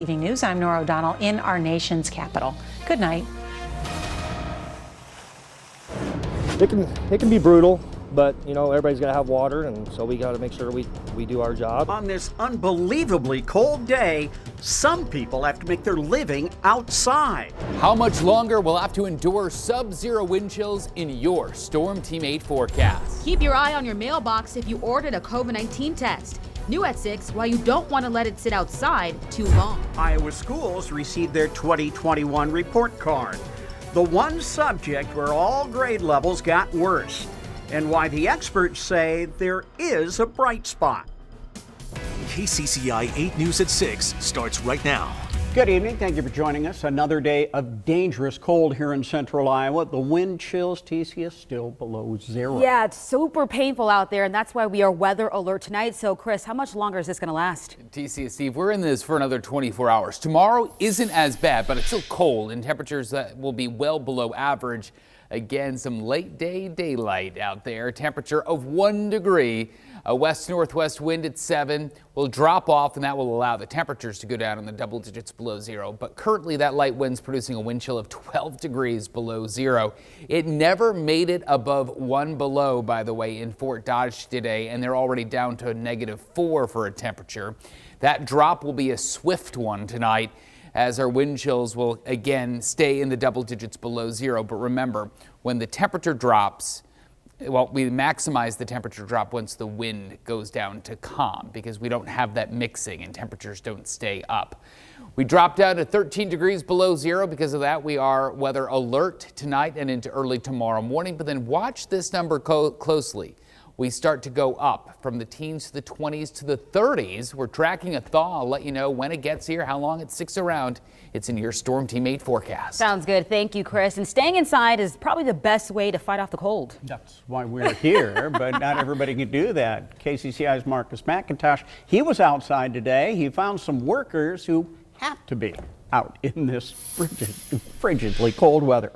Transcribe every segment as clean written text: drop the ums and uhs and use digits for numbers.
Evening News, I'm Nora O'Donnell in our nation's capital. Good night. It can be brutal, but you know, everybody's got to have water, and so we got to make sure we do our job. On this unbelievably cold day, some people have to make their living outside. How much longer we'll have to endure sub-zero wind chills in your Storm Team 8 forecast. Keep your eye on your mailbox if you ordered a COVID-19 test. New at 6, why you don't want to let it sit outside too long. Iowa schools received their 2021 report card. The one subject where all grade levels got worse, and why the experts say there is a bright spot. KCCI 8 News at 6 starts right now. Good evening. Thank you for joining us. Another day of dangerous cold here in central Iowa. The wind chills, Tisia, still below zero. Yeah, it's super painful out there, and that's why we are weather alert tonight. So, Chris, how much longer is this going to last? Tisia, Steve, we're in this for another 24 hours. Tomorrow isn't as bad, but it's still cold, and temperatures that will be well below average. Again, some late day daylight out there. Temperature of 1 degree. A west-northwest wind at 7 will drop off, and that will allow the temperatures to go down in the double digits below zero. But currently, that light wind's producing a wind chill of 12 degrees below zero. It never made it above 1 below, by the way, in Fort Dodge today, and they're already down to a -4 for a temperature. That drop will be a swift one tonight, as our wind chills will again stay in the double digits below zero. But remember, when the temperature drops, well, we maximize the temperature drop once the wind goes down to calm, because we don't have that mixing and temperatures don't stay up. We drop down to 13 degrees below zero. Because of that, we are weather alert tonight and into early tomorrow morning. But then watch this number closely. We start to go up from the teens to the 20s to the 30s. We're tracking a thaw. I'll let you know when it gets here, how long it sticks around. It's in your Storm Team 8 forecast. Sounds good. Thank you, Chris. And staying inside is probably the best way to fight off the cold. That's why we're here, but not everybody can do that. KCCI's Marcus McIntosh, he was outside today. He found some workers who have to be out in this frigidly cold weather.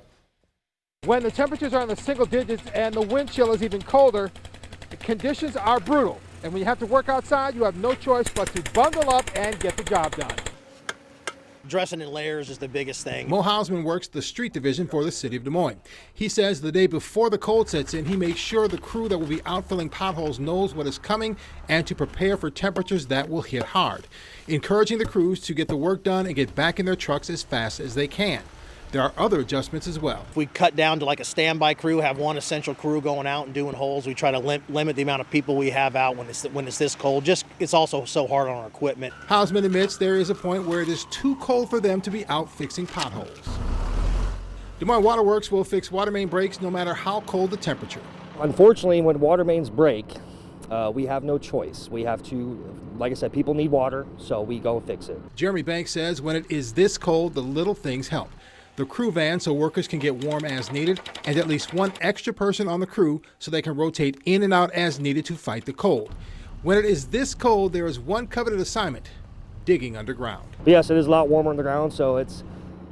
When the temperatures are in the single digits and the wind chill is even colder, the conditions are brutal, and when you have to work outside, you have no choice but to bundle up and get the job done. Dressing in layers is the biggest thing. Mo Hausman works the street division for the city of Des Moines. He says the day before the cold sets in, he makes sure the crew that will be out filling potholes knows what is coming and to prepare for temperatures that will hit hard, encouraging the crews to get the work done and get back in their trucks as fast as they can. There are other adjustments as well. We cut down to like a standby crew, have one essential crew going out and doing holes. We try to limit the amount of people we have out when it's this cold. Just it's also so hard on our equipment. Hausman admits there is a point where it is too cold for them to be out fixing potholes. Des Moines Water Works will fix water main breaks no matter how cold the temperature. Unfortunately, when water mains break, we have no choice. We have to, like I said, people need water, so we go fix it. Jeremy Banks says when it is this cold, the little things help. The crew van so workers can get warm as needed, and at least one extra person on the crew so they can rotate in and out as needed to fight the cold. When it is this cold, there is one coveted assignment: digging underground. But yes, it is a lot warmer underground, so it's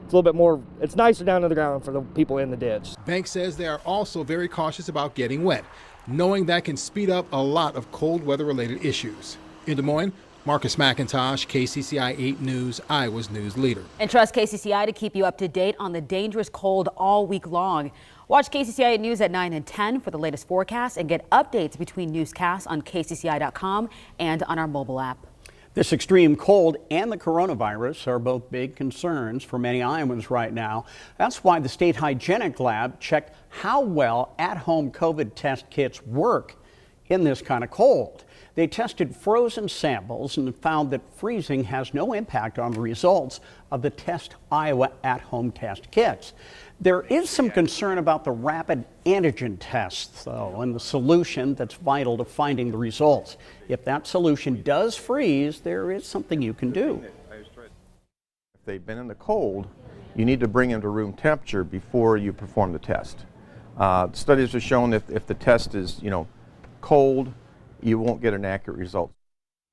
a little bit more, it's nicer down to the ground for the people in the ditch. Banks says they are also very cautious about getting wet, knowing that can speed up a lot of cold weather related issues. In Des Moines, Marcus McIntosh, KCCI 8 News, Iowa's news leader. And trust KCCI to keep you up to date on the dangerous cold all week long. Watch KCCI 8 News at 9 and 10 for the latest forecast, and get updates between newscasts on kcci.com and on our mobile app. This extreme cold and the coronavirus are both big concerns for many Iowans right now. That's why the State Hygienic Lab checked how well at-home COVID test kits work in this kind of cold. They tested frozen samples and found that freezing has no impact on the results of the Test Iowa at-home test kits. There is some concern about the rapid antigen tests, though, and the solution that's vital to finding the results. If that solution does freeze, there is something you can do. If they've been in the cold, you need to bring them to room temperature before you perform the test. Studies have shown if the test is, cold, you won't get an accurate result.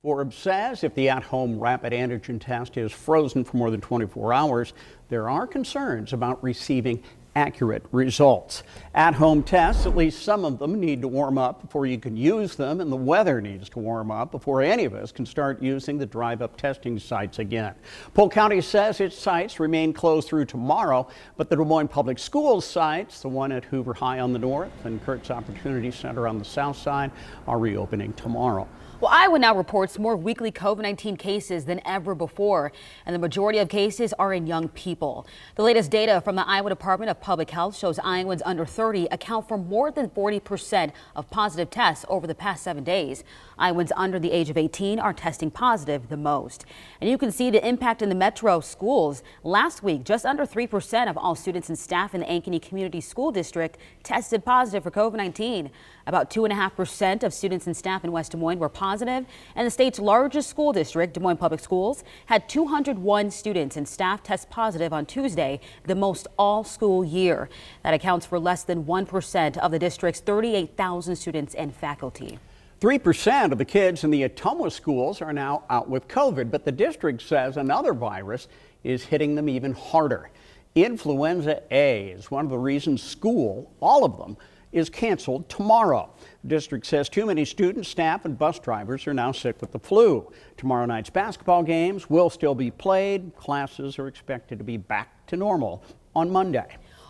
Forbes says if the at-home rapid antigen test is frozen for more than 24 hours, there are concerns about receiving accurate results. At-home tests, at least some of them, need to warm up before you can use them, and the weather needs to warm up before any of us can start using the drive-up testing sites again. Polk County says its sites remain closed through tomorrow, but the Des Moines Public Schools sites, the one at Hoover High on the north and Kurtz Opportunity Center on the south side, are reopening tomorrow. Well, Iowa now reports more weekly COVID-19 cases than ever before, and the majority of cases are in young people. The latest data from the Iowa Department of Public Health shows Iowans under 30 account for more than 40% of positive tests over the past 7 days. Iowans under the age of 18 are testing positive the most. And you can see the impact in the metro schools. Last week, just under 3% of all students and staff in the Ankeny Community School District tested positive for COVID-19. About 2.5% of students and staff in West Des Moines were positive, and the state's largest school district, Des Moines Public Schools, had 201 students and staff test positive on Tuesday, the most all school year. That accounts for less than 1% of the district's 38,000 students and faculty. 3% of the kids in the Ottumwa schools are now out with COVID, but the district says another virus is hitting them even harder. Influenza A is one of the reasons school, all of them, is canceled tomorrow. The district says too many students, staff, and bus drivers are now sick with the flu. Tomorrow night's basketball games will still be played. Classes are expected to be back to normal on Monday.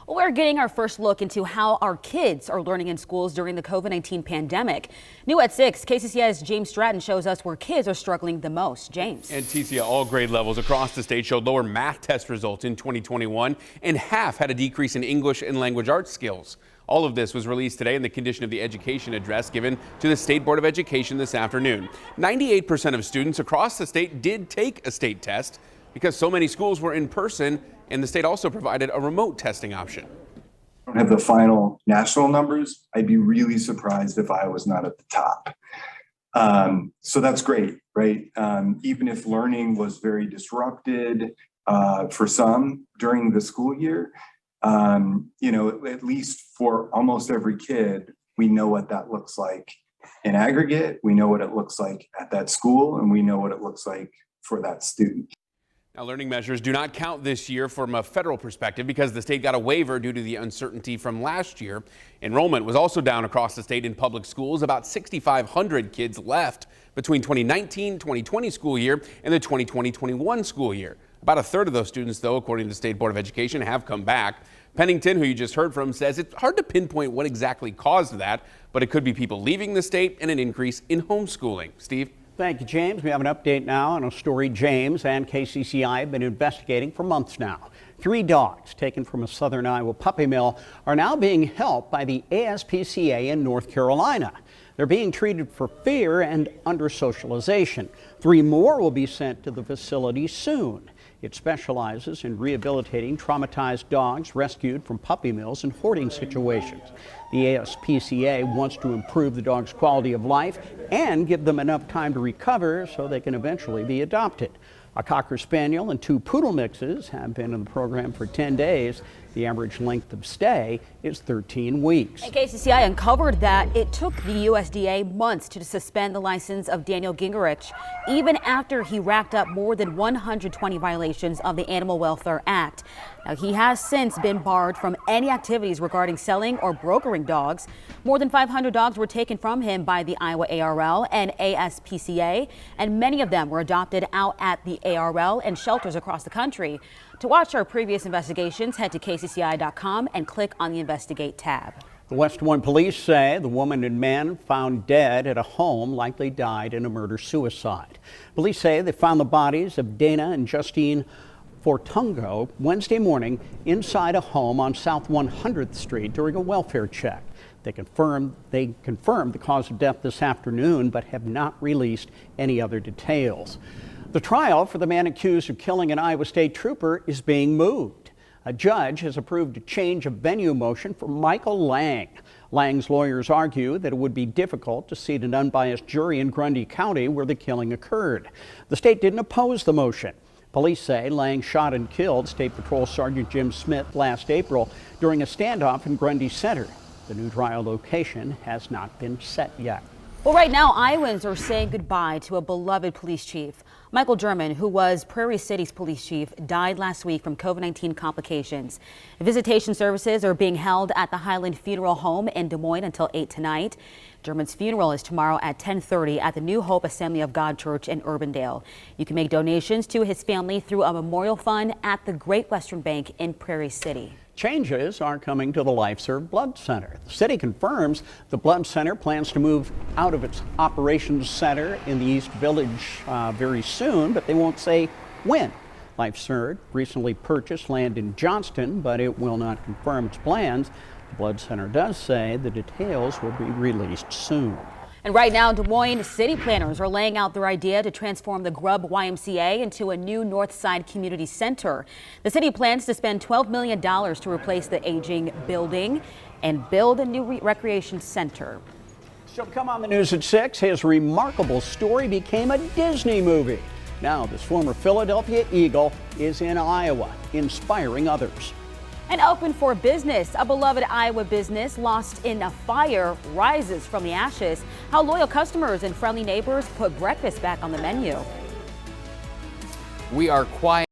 We're getting our first look into how our kids are learning in schools during the COVID-19 pandemic. New at 6, KCCI's James Stratton shows us where kids are struggling the most. James. And Tisia, all grade levels across the state showed lower math test results in 2021, and half had a decrease in English and language arts skills. All of this was released today in the Condition of the Education address given to the State Board of Education this afternoon. 98% of students across the state did take a state test because so many schools were in person, and the state also provided a remote testing option. I don't have the final national numbers. I'd be really surprised if I was not at the top. So that's great, right? Even if learning was very disrupted for some during the school year, at least for almost every kid, we know what that looks like in aggregate. We know what it looks like at that school, and we know what it looks like for that student. Now, learning measures do not count this year from a federal perspective because the state got a waiver due to the uncertainty from last year. Enrollment was also down across the state in public schools. About 6,500 kids left between 2019-2020 school year and the 2020-21 school year. About a third of those students, though, according to the State Board of Education, have come back. Pennington, who you just heard from, says it's hard to pinpoint what exactly caused that, but it could be people leaving the state and an increase in homeschooling. Steve? Thank you, James. We have an update now on a story James and KCCI have been investigating for months now. 3 dogs taken from a southern Iowa puppy mill are now being helped by the ASPCA in North Carolina. They're being treated for fear and under socialization. 3 more will be sent to the facility soon. It specializes in rehabilitating traumatized dogs rescued from puppy mills and hoarding situations. The ASPCA wants to improve the dog's quality of life and give them enough time to recover so they can eventually be adopted. A Cocker Spaniel and 2 Poodle mixes have been in the program for 10 days. The average length of stay is 13 weeks. And KCCI uncovered that it took the USDA months to suspend the license of Daniel Gingerich, even after he racked up more than 120 violations of the Animal Welfare Act. Now, he has since been barred from any activities regarding selling or brokering dogs. More than 500 dogs were taken from him by the Iowa ARL and ASPCA, and many of them were adopted out at the ARL and shelters across the country. To watch our previous investigations, head to KCCI.com and click on the Investigate tab. The West Des Moines police say the woman and man found dead at a home likely died in a murder-suicide. Police say they found the bodies of Dana and Justine Fortungo Wednesday morning inside a home on South 100th Street during a welfare check. They confirmed the cause of death this afternoon, but have not released any other details. The trial for the man accused of killing an Iowa State trooper is being moved. A judge has approved a change of venue motion for Michael Lang. Lang's lawyers argue that it would be difficult to seat an unbiased jury in Grundy County where the killing occurred. The state didn't oppose the motion. Police say Lang shot and killed State Patrol Sergeant Jim Smith last April during a standoff in Grundy Center. The new trial location has not been set yet. Well, right now, Iowans are saying goodbye to a beloved police chief. Michael German, who was Prairie City's police chief, died last week from COVID-19 complications. Visitation services are being held at the Highland Funeral Home in Des Moines until 8 tonight. German's funeral is tomorrow at 10:30 at the New Hope Assembly of God Church in Urbandale. You can make donations to his family through a memorial fund at the Great Western Bank in Prairie City. Changes are coming to the LifeServe Blood Center. The city confirms the Blood Center plans to move out of its operations center in the East Village very soon, but they won't say when. LifeServe recently purchased land in Johnston, but it will not confirm its plans. The Blood Center does say the details will be released soon. And right now, Des Moines city planners are laying out their idea to transform the Grubb YMCA into a new Northside Community Center. The city plans to spend $12 million to replace the aging building and build a new recreation center. Still to come on the news at 6, his remarkable story became a Disney movie. Now this former Philadelphia Eagle is in Iowa, inspiring others. And open for business. A beloved Iowa business lost in a fire rises from the ashes. How loyal customers and friendly neighbors put breakfast back on the menu. We are quiet.